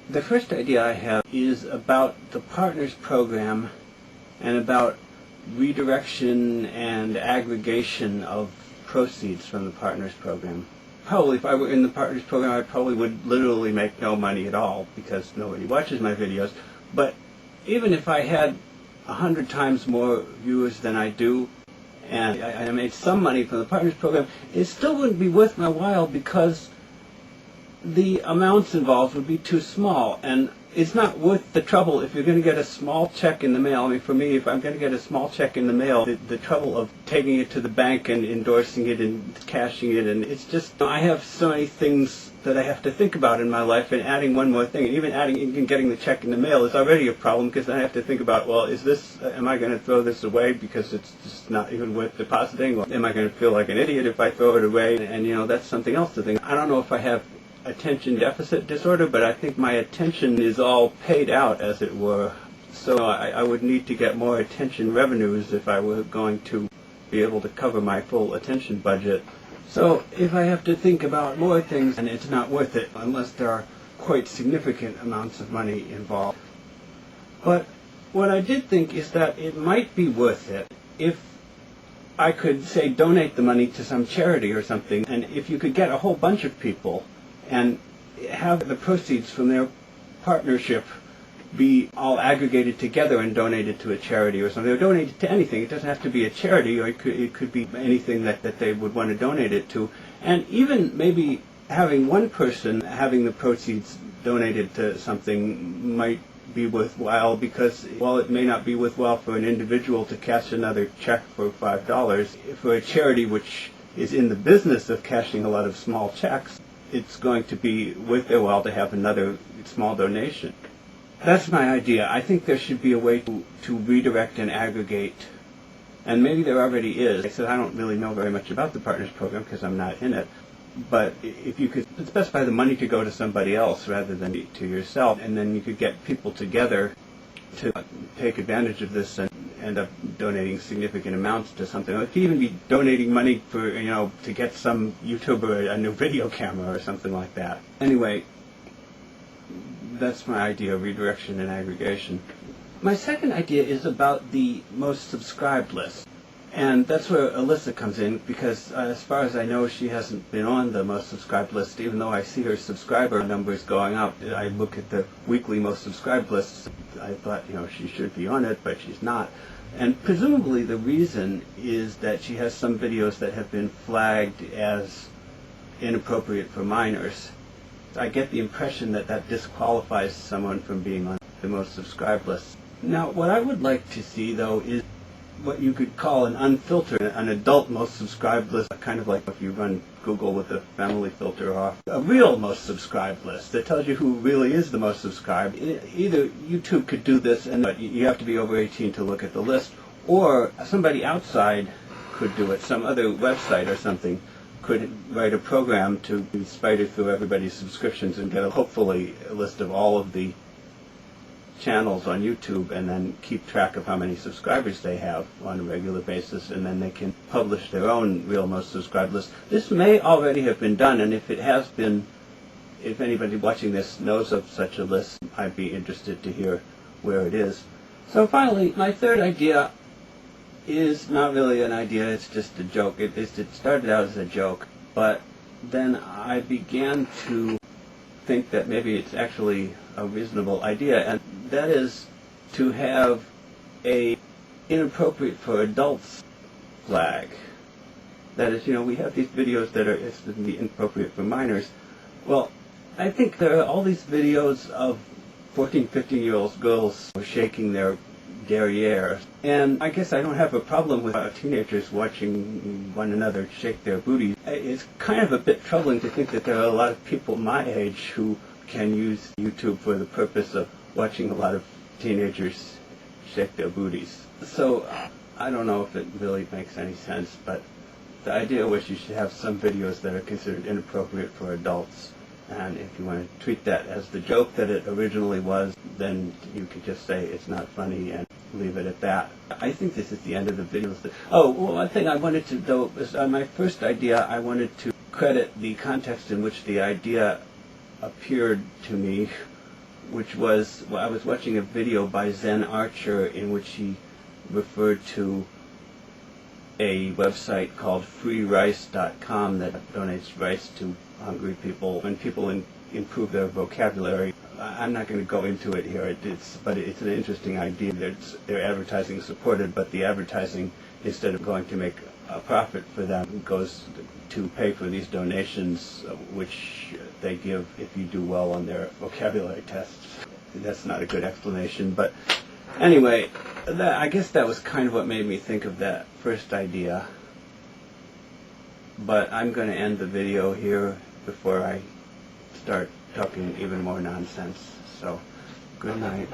The first idea I have is about the Partners Program and about redirection and aggregation of proceeds from the Partners Program. Probably if I were in the Partners Program, I probably would literally make no money at all because nobody watches my videos. But even if I had 100 times more viewers than I do, and I made some money from the Partners Program, it still wouldn't be worth my while because the amounts involved would be too small, and it's not worth the trouble if you're going to get a small check in the mail. I mean, for me, if I'm going to get a small check in the mail, the trouble of taking it to the bank and endorsing it and cashing it, and it's just, I have so many things that I have to think about in my life, and adding one more thing, and even getting the check in the mail is already a problem because then I have to think about, well, am I going to throw this away because it's just not even worth depositing, or am I going to feel like an idiot if I throw it away? And that's something else to think. I don't know if I have attention deficit disorder, but I think my attention is all paid out, as it were. So I would need to get more attention revenues if I were going to be able to cover my full attention budget. So if I have to think about more things, and it's not worth it unless there are quite significant amounts of money involved. But what I did think is that it might be worth it if I could, say, donate the money to some charity or something, and if you could get a whole bunch of people and have the proceeds from their partnership be all aggregated together and donated to a charity or something, or donated to anything. It doesn't have to be a charity, or it could be anything that they would want to donate it to. And even maybe having one person having the proceeds donated to something might be worthwhile, because while it may not be worthwhile for an individual to cash another check for $5, for a charity which is in the business of cashing a lot of small checks, it's going to be worth their while to have another small donation. That's my idea. I think there should be a way to redirect and aggregate, and maybe there already is. I said I don't really know very much about the Partners Program because I'm not in it, but if you could specify the money to go to somebody else rather than to yourself, and then you could get people together to take advantage of this and end up donating significant amounts to something. It could even be donating money for, to get some YouTuber a new video camera or something like that. Anyway, that's my idea of redirection and aggregation. My second idea is about the most subscribed list. And that's where Alyssa comes in, because as far as I know, she hasn't been on the most subscribed list, even though I see her subscriber numbers going up. I look at the weekly most subscribed lists. I thought, she should be on it, but she's not. And presumably the reason is that she has some videos that have been flagged as inappropriate for minors. I get the impression that that disqualifies someone from being on the most subscribed list. Now, what I would like to see, though, is what you could call an unfiltered, an adult most subscribed list, kind of like if you run Google with the family filter off. A real most subscribed list that tells you who really is the most subscribed. Either YouTube could do this, but you have to be over 18 to look at the list, or somebody outside could do it. Some other website or something could write a program to spider through everybody's subscriptions and get hopefully a list of all of the channels on YouTube, and then keep track of how many subscribers they have on a regular basis, and then they can publish their own real most subscribed list. This may already have been done, and if it has been, if anybody watching this knows of such a list, I'd be interested to hear where it is. So finally, my third idea is not really an idea, it's just a joke. It started out as a joke, but then I began to think that maybe it's actually a reasonable idea, and that is to have a inappropriate for adults flag. That is, we have these videos that are inappropriate for minors. Well, I think there are all these videos of 14, 15-year-old girls shaking their derriere, and I guess I don't have a problem with teenagers watching one another shake their booties. It's kind of a bit troubling to think that there are a lot of people my age who can use YouTube for the purpose of watching a lot of teenagers shake their booties. So I don't know if it really makes any sense, but the idea was you should have some videos that are considered inappropriate for adults. And if you want to treat that as the joke that it originally was, then you could just say it's not funny and leave it at that. I think this is the end of the videos. Oh, well, one thing I wanted to, though, was on my first idea, I wanted to credit the context in which the idea appeared to me which was, well, I was watching a video by Zen Archer in which he referred to a website called freerice.com that donates rice to hungry people, and people improve their vocabulary. I'm not going to go into it here, but it's an interesting idea. Their advertising supported, but the advertising, instead of going to make a profit for them, goes to pay for these donations, which they give if you do well on their vocabulary tests. That's not a good explanation, but anyway, I guess that was kind of what made me think of that first idea. But I'm going to end the video here before I start talking even more nonsense. So, good night.